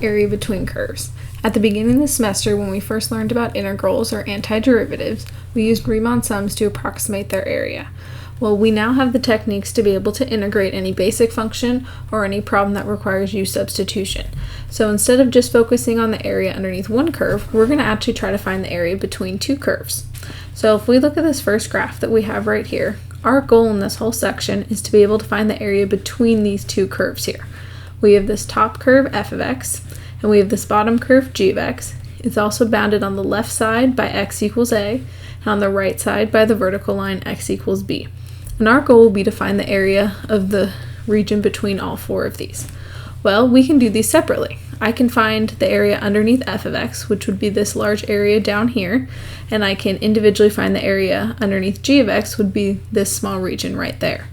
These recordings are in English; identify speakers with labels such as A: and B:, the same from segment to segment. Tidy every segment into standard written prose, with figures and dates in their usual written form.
A: Area between curves. At the beginning of the semester, when we first learned about integrals or antiderivatives, we used Riemann sums to approximate their area. Well, we now have the techniques to be able to integrate any basic function or any problem that requires u substitution. So instead of just focusing on the area underneath one curve, we're going to actually try to find the area between two curves. So if we look at this first graph that we have right here, our goal in this whole section is to be able to find the area between these two curves here. We have this top curve f of x, and we have this bottom curve g of x. It's also bounded on the left side by x equals a, and on the right side by the vertical line x equals b. And our goal will be to find the area of the region between all four of these. Well, we can do these separately. I can find the area underneath f of x, which would be this large area down here, and I can individually find the area underneath g of x, would be this small region right there.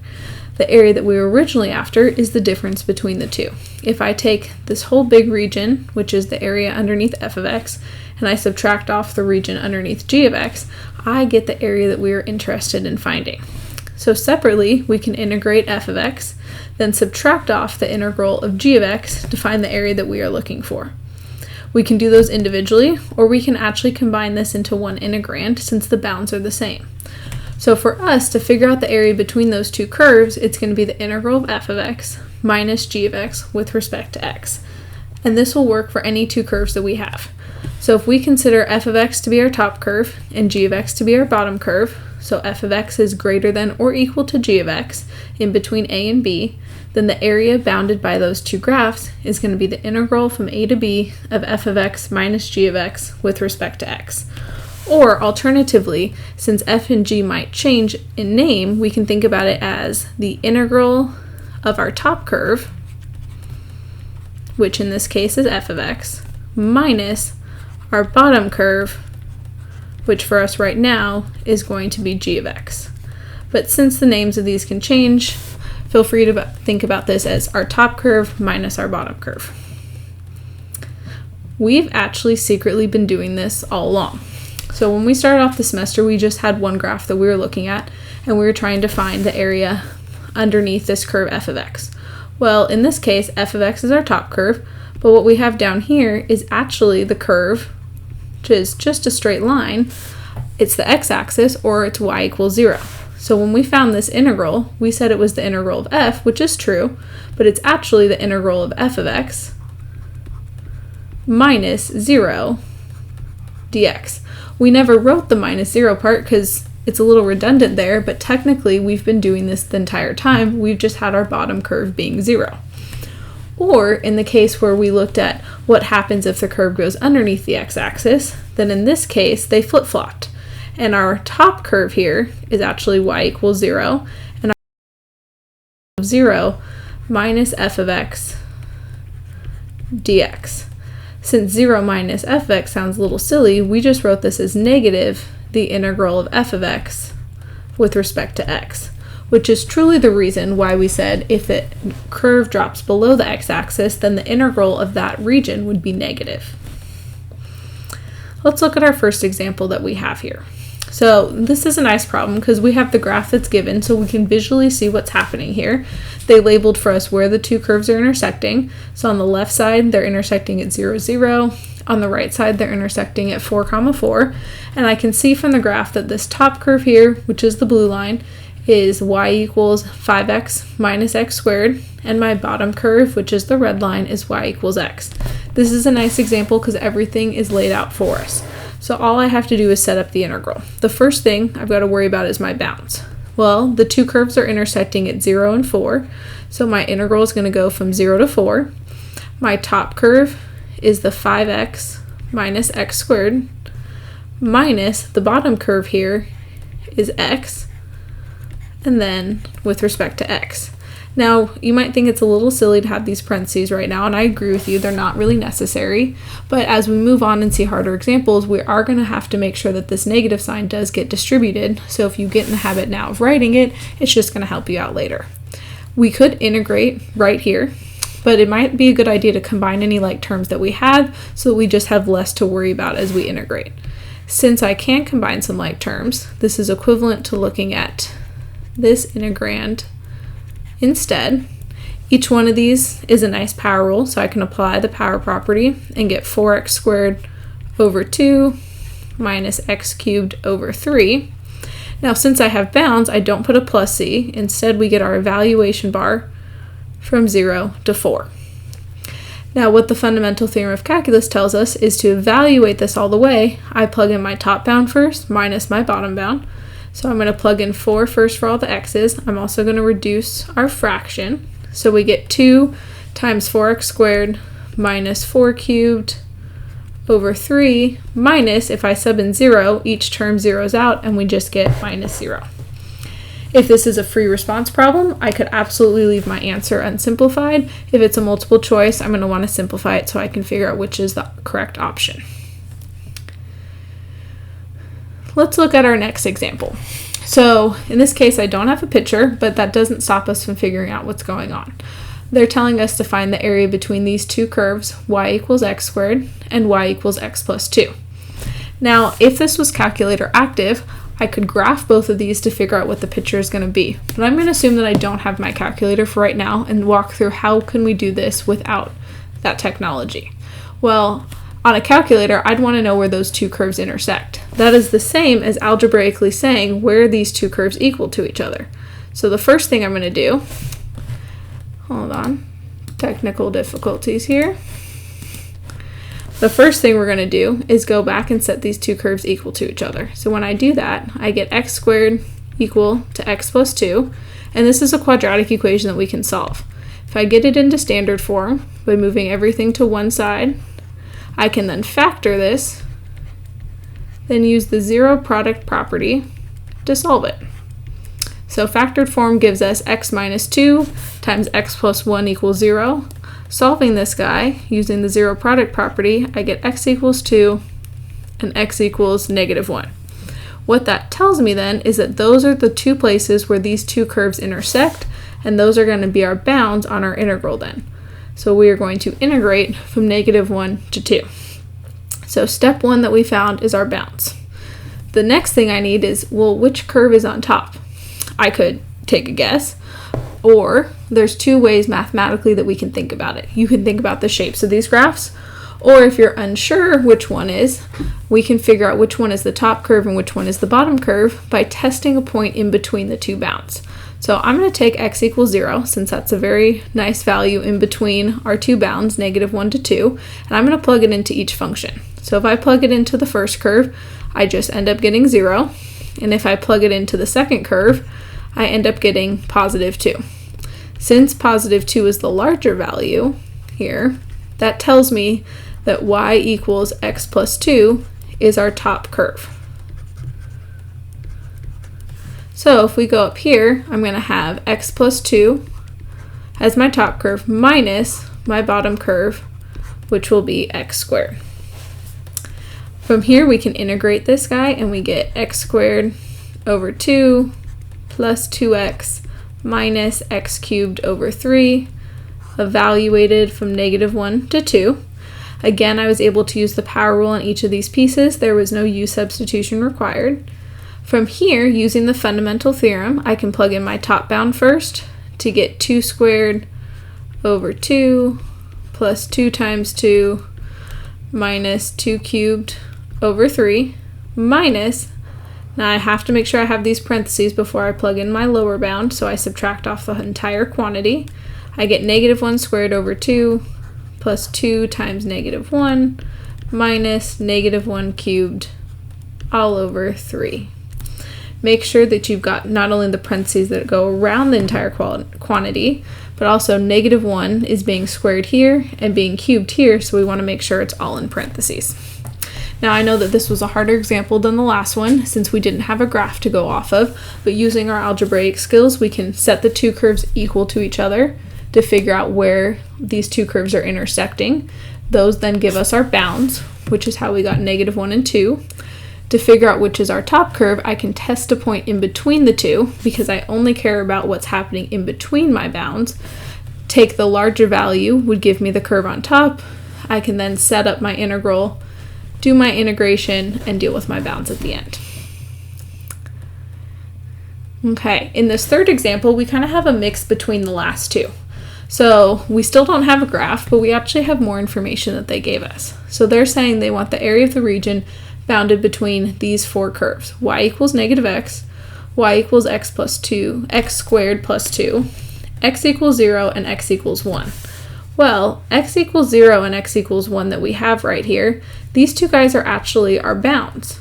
A: The area that we were originally after is the difference between the two. If I take this whole big region, which is the area underneath f of x, and I subtract off the region underneath g of x, I get the area that we are interested in finding. So separately, we can integrate f of x, then subtract off the integral of g of x to find the area that we are looking for. We can do those individually, or we can actually combine this into one integrand since the bounds are the same. So for us to figure out the area between those two curves, it's going to be the integral of f of x minus g of x with respect to x. And this will work for any two curves that we have. So if we consider f of x to be our top curve and g of x to be our bottom curve, so f of x is greater than or equal to g of x in between a and b, then the area bounded by those two graphs is going to be the integral from a to b of f of x minus g of x with respect to x. Or alternatively, since f and g might change in name, we can think about it as the integral of our top curve, which in this case is f of x, minus our bottom curve, which for us right now is going to be g of x. But since the names of these can change, feel free to think about this as our top curve minus our bottom curve. We've actually secretly been doing this all along. So when we started off the semester, we just had one graph that we were looking at, and we were trying to find the area underneath this curve f of x. Well, in this case, f of x is our top curve, but what we have down here is actually the curve, which is just a straight line. It's the x-axis, or it's y equals 0. So when we found this integral, we said it was the integral of f, which is true, but it's actually the integral of f of x minus 0 dx. We never wrote the minus 0 part because it's a little redundant there, but technically we've been doing this the entire time. We've just had our bottom curve being 0. Or in the case where we looked at what happens if the curve goes underneath the x-axis, then in this case they flip-flopped. And our top curve here is actually y equals 0, and our 0 minus f of x dx. Since 0 minus f of x sounds a little silly, we just wrote this as negative the integral of f of x with respect to x, which is truly the reason why we said if the curve drops below the x-axis, then the integral of that region would be negative. Let's look at our first example that we have here. So this is a nice problem because we have the graph that's given, so we can visually see what's happening here. They labeled for us where the two curves are intersecting. So on the left side, they're intersecting at 0, 0. On the right side, they're intersecting at 4, 4. And I can see from the graph that this top curve here, which is the blue line, is y equals 5x minus x squared, and my bottom curve, which is the red line, is y equals x. This is a nice example because everything is laid out for us. So all I have to do is set up the integral. The first thing I've got to worry about is my bounds. Well, the two curves are intersecting at 0 and 4, so my integral is going to go from 0 to 4. My top curve is the 5x minus x squared, minus the bottom curve here is x, and then with respect to x. Now, you might think it's a little silly to have these parentheses right now, and I agree with you, they're not really necessary, but as we move on and see harder examples, we are going to have to make sure that this negative sign does get distributed, so if you get in the habit now of writing it, it's just going to help you out later. We could integrate right here, but it might be a good idea to combine any like terms that we have so that we just have less to worry about as we integrate. Since I can combine some like terms, this is equivalent to looking at this integrand instead, Each one of these is a nice power rule, so I can apply the power property and get 4x squared over 2 minus x cubed over 3. Now, since I have bounds, I don't put a plus c. Instead, we get our evaluation bar from 0 to 4. Now, what the fundamental theorem of calculus tells us is to evaluate this all the way, I plug in my top bound first minus my bottom bound. So I'm going to plug in 4 first for all the x's. I'm also going to reduce our fraction. So we get 2 times 4x squared minus 4 cubed over 3 minus, if I sub in 0, each term zeroes out and we just get minus 0. If this is a free response problem, I could absolutely leave my answer unsimplified. If it's a multiple choice, I'm going to want to simplify it so I can figure out which is the correct option. Let's look at our next example. So in this case, I don't have a picture, but that doesn't stop us from figuring out what's going on. They're telling us to find the area between these two curves, y equals x squared and y equals x plus 2. Now, if this was calculator active, I could graph both of these to figure out what the picture is going to be. But I'm going to assume that I don't have my calculator for right now and walk through how can we do this without that technology. Well, on a calculator, I'd want to know where those two curves intersect. That is the same as algebraically saying where these two curves equal to each other. So the first thing I'm going to do, hold on, technical difficulties here. The first thing we're going to do is go back and set these two curves equal to each other. So when I do that, I get x squared equal to x plus 2, and this is a quadratic equation that we can solve. If I get it into standard form by moving everything to one side, I can then factor this, then use the zero product property to solve it. So factored form gives us x minus 2 times x plus 1 equals 0. Solving this guy using the zero product property, I get x equals 2 and x equals negative 1. What that tells me then is that those are the two places where these two curves intersect, and those are going to be our bounds on our integral then. So we are going to integrate from negative 1 to 2. So step 1 that we found is our bounds. The next thing I need is, well, which curve is on top? I could take a guess, or there's two ways mathematically that we can think about it. You can think about the shapes of these graphs, or if you're unsure which one is, we can figure out which one is the top curve and which one is the bottom curve by testing a point in between the two bounds. So I'm going to take x equals 0, since that's a very nice value in between our two bounds, negative 1 to 2, and I'm going to plug it into each function. So if I plug it into the first curve, I just end up getting 0, and if I plug it into the second curve, I end up getting positive 2. Since positive 2 is the larger value here, that tells me that y equals x plus 2 is our top curve. So if we go up here, I'm going to have x plus 2 as my top curve minus my bottom curve, which will be x squared. From here, we can integrate this guy, and we get x squared over 2 plus 2x minus x cubed over 3, evaluated from negative 1 to 2. Again, I was able to use the power rule on each of these pieces. There was no u substitution required. From here, using the fundamental theorem, I can plug in my top bound first to get 2 squared over 2 plus 2 times 2 minus 2 cubed over 3 minus, now I have to make sure I have these parentheses before I plug in my lower bound, so I subtract off the entire quantity. I get negative 1 squared over 2 plus 2 times negative 1 minus negative 1 cubed all over 3. Make sure that you've got not only the parentheses that go around the entire quantity, but also negative 1 is being squared here and being cubed here, so we want to make sure it's all in parentheses. Now I know that this was a harder example than the last one since we didn't have a graph to go off of, but using our algebraic skills, we can set the two curves equal to each other to figure out where these two curves are intersecting. Those then give us our bounds, which is how we got negative 1 and 2. To figure out which is our top curve, I can test a point in between the two because I only care about what's happening in between my bounds. Take the larger value would give me the curve on top. I can then set up my integral, do my integration, and deal with my bounds at the end. Okay, in this third example, we kind of have a mix between the last two. So we still don't have a graph, but we actually have more information that they gave us. So they're saying they want the area of the region bounded between these four curves: y equals negative x, y equals x plus 2, x squared plus 2, x equals 0, and x equals 1. Well, x equals 0 and x equals 1 that we have right here, these two guys are actually our bounds,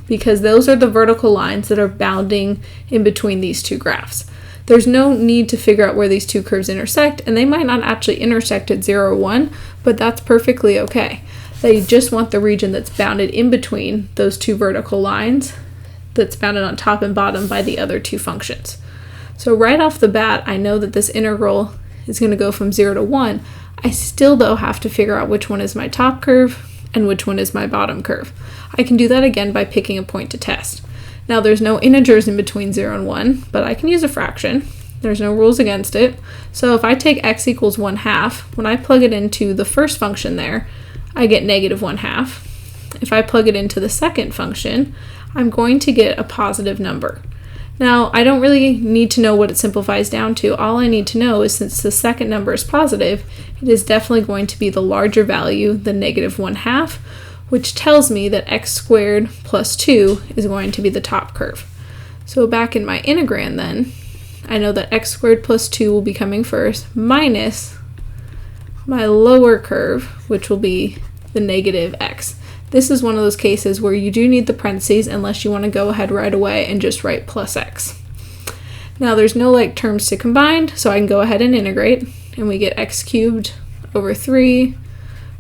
A: because those are the vertical lines that are bounding in between these two graphs. There's no need to figure out where these two curves intersect, and they might not actually intersect at 0 or 1, but that's perfectly okay. They just want the region that's bounded in between those two vertical lines, that's bounded on top and bottom by the other two functions. So right off the bat, I know that this integral is going to go from 0 to 1. I still, though, have to figure out which one is my top curve and which one is my bottom curve. I can do that again by picking a point to test. Now, there's no integers in between 0 and 1, but I can use a fraction. There's no rules against it. So if I take x equals 1/2, when I plug it into the first function there, I get negative 1/2. If I plug it into the second function, I'm going to get a positive number. Now, I don't really need to know what it simplifies down to. All I need to know is, since the second number is positive, it is definitely going to be the larger value, the negative 1/2, which tells me that x squared plus 2 is going to be the top curve. So back in my integrand then, I know that x squared plus 2 will be coming first, minus my lower curve, which will be the negative x. This is one of those cases where you do need the parentheses unless you want to go ahead right away and just write plus x. Now there's no like terms to combine, so I can go ahead and integrate, and we get x cubed over 3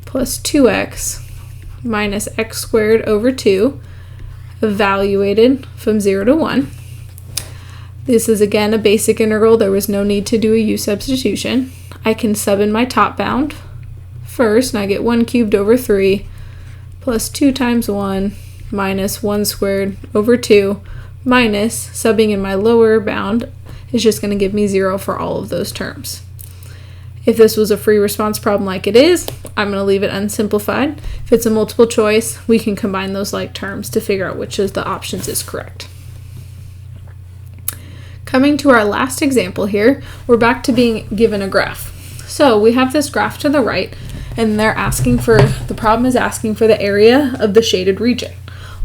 A: plus 2x minus x squared over 2, evaluated from 0 to 1. This is again a basic integral. There was no need to do a u substitution. I can sub in my top bound first, and I get 1 cubed over 3 plus 2 times 1 minus 1 squared over 2 minus, subbing in my lower bound, is just going to give me 0 for all of those terms. If this was a free response problem like it is, I'm going to leave it unsimplified. If it's a multiple choice, we can combine those like terms to figure out which of the options is correct. Coming to our last example here, we're back to being given a graph. So we have this graph to the right, and the problem is asking for the area of the shaded region.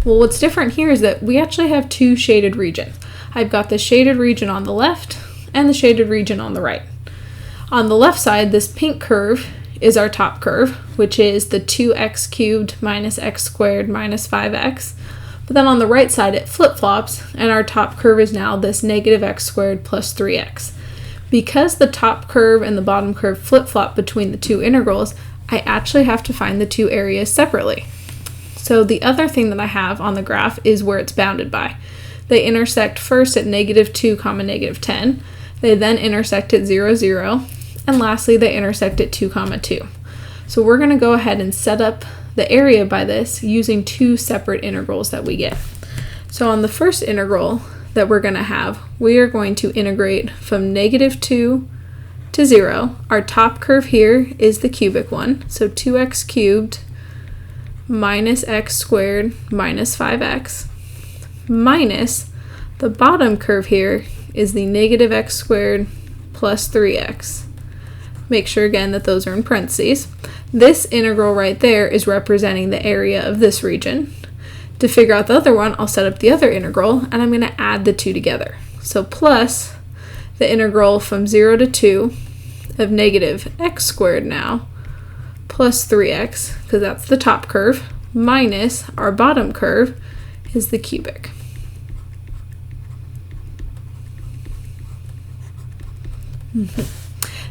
A: Well, what's different here is that we actually have two shaded regions. I've got the shaded region on the left and the shaded region on the right. On the left side, this pink curve is our top curve, which is the 2x cubed minus x squared minus 5x. But then on the right side, it flip-flops, and our top curve is now this negative x squared plus 3x. Because the top curve and the bottom curve flip-flop between the two integrals, I actually have to find the two areas separately. So the other thing that I have on the graph is where it's bounded by. They intersect first at negative 2 comma negative 10. They then intersect at 0, 0. And lastly, they intersect at 2 comma 2. So we're going to go ahead and set up the area by this using two separate integrals that we get. So on the first integral that we're going to have, we are going to integrate from negative 2 to 0. Our top curve here is the cubic one, so 2x cubed minus x squared minus 5x, minus the bottom curve here is the negative x squared plus 3x. Make sure again that those are in parentheses. This integral right there is representing the area of this region. To figure out the other one, I'll set up the other integral, and I'm going to add the two together. So plus the integral from 0 to 2 of negative x squared now, plus 3x, because that's the top curve, minus our bottom curve is the cubic.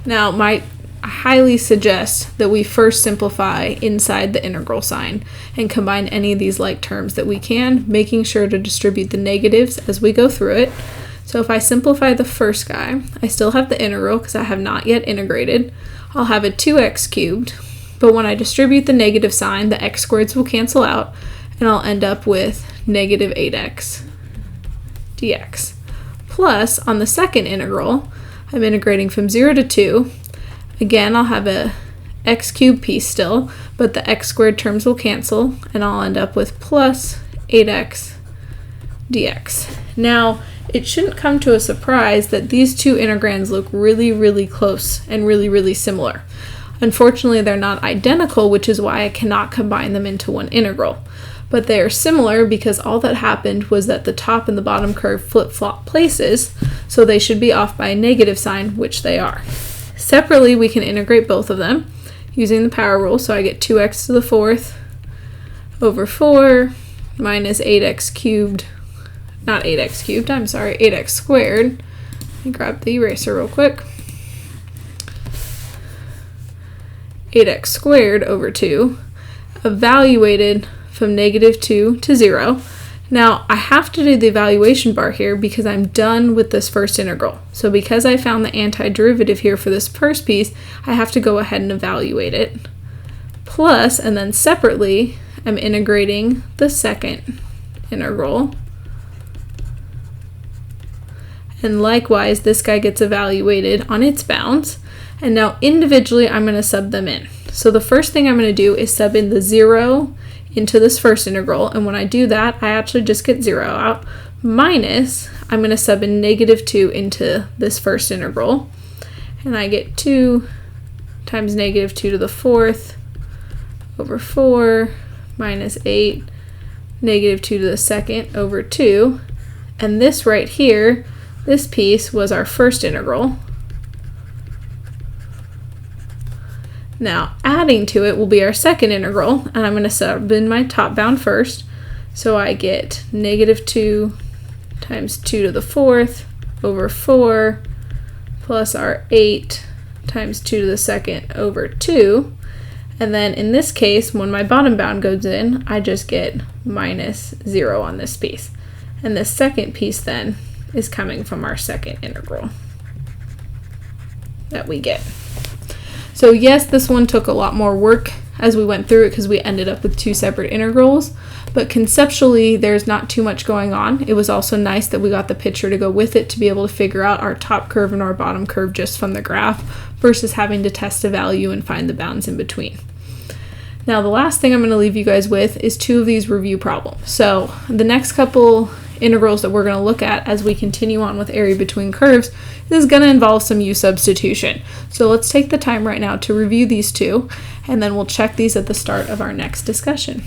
A: Now, I highly suggest that we first simplify inside the integral sign and combine any of these like terms that we can, making sure to distribute the negatives as we go through it. So if I simplify the first guy, I still have the integral because I have not yet integrated. I'll have a 2x cubed, but when I distribute the negative sign, the x squareds will cancel out, and I'll end up with negative 8x dx. Plus, on the second integral, I'm integrating from 0 to 2. Again, I'll have a x cubed piece still, but the x squared terms will cancel, and I'll end up with plus 8x dx. Now, it shouldn't come to a surprise that these two integrands look really, really close and really, really similar. Unfortunately, they're not identical, which is why I cannot combine them into one integral. But they are similar because all that happened was that the top and the bottom curve flip-flop places, so they should be off by a negative sign, which they are. Separately, we can integrate both of them using the power rule, so I get 2x to the fourth over 4 minus 8x cubed, not 8x cubed, I'm sorry, 8x squared. Let me grab the eraser real quick. 8x squared over 2, evaluated from negative 2 to 0. Now, I have to do the evaluation bar here because I'm done with this first integral. So because I found the antiderivative here for this first piece, I have to go ahead and evaluate it. Plus, and then separately, I'm integrating the second integral. And likewise, this guy gets evaluated on its bounds. And now individually, I'm going to sub them in. So the first thing I'm going to do is sub in the 0 into this first integral, and when I do that, I actually just get 0 out, minus, I'm going to sub in negative 2 into this first integral, and I get 2 times negative 2 to the fourth over 4 minus 8, negative 2 to the second over 2, and this right here, this piece was our first integral. Now, adding to it will be our second integral, and I'm going to sub in my top bound first. So I get negative 2 times 2 to the fourth over 4 plus our 8 times 2 to the second over 2. And then in this case, when my bottom bound goes in, I just get minus 0 on this piece. And this second piece then is coming from our second integral that we get. So yes, this one took a lot more work as we went through it because we ended up with two separate integrals, but conceptually there's not too much going on. It was also nice that we got the picture to go with it to be able to figure out our top curve and our bottom curve just from the graph versus having to test a value and find the bounds in between. Now the last thing I'm going to leave you guys with is two of these review problems. So the next couple integrals that we're going to look at as we continue on with area between curves is going to involve some u substitution. So let's take the time right now to review these two, and then we'll check these at the start of our next discussion.